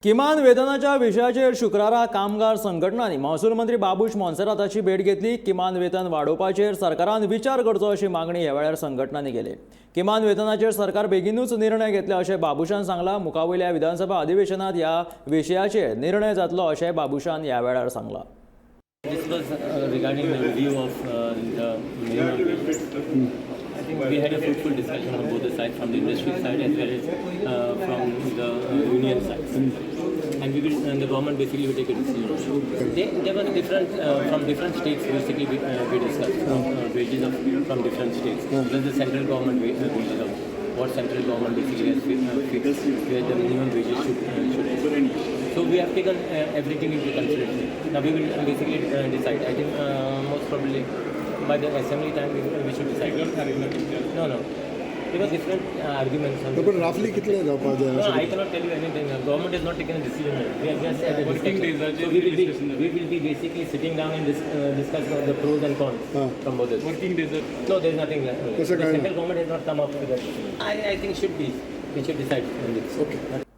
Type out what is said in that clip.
किमान वेतनाच्या विशयाचेर शुक्रारा कामगार संघटनांनी महसूल मंत्री बाबूश मोन्सेराताची भेट घेतली। किमान वेतन वाडोवपाचेर सरकारान विचार करचो अशी मागणी ह्या वेळार संघटनांनी केली। किमान वेतनाचेर सरकार बेगीनूच निर्णय घेतले अशें बाबूशान सांगला। मुखावयल्या विधानसभा अधिवेशनात ह्या विशयाचेर निर्णय जातलो अशें बाबूशान ह्या वेळार Sangla. This was regarding the review of the minimum wage. I think we had a fruitful discussion on both the sides, from the industry side as well as from the union side. And the government basically will take a decision. There were different from different states. Basically, we discussed wages from different states. Plus the central government wages of what central government basically has fixed where the minimum wages should be. So we have taken everything into consideration. Now we will basically decide. I think most probably by the assembly time we should decide. No. There were different arguments. But roughly कितने जापाजे? No, I cannot tell you anything. Government has not taken a decision. We are just at a discussion. So we will be basically sitting down and discussing the pros and cons from both sides. Working days. No, there is nothing. The central government has not come up with that. I think we should decide on this. Okay.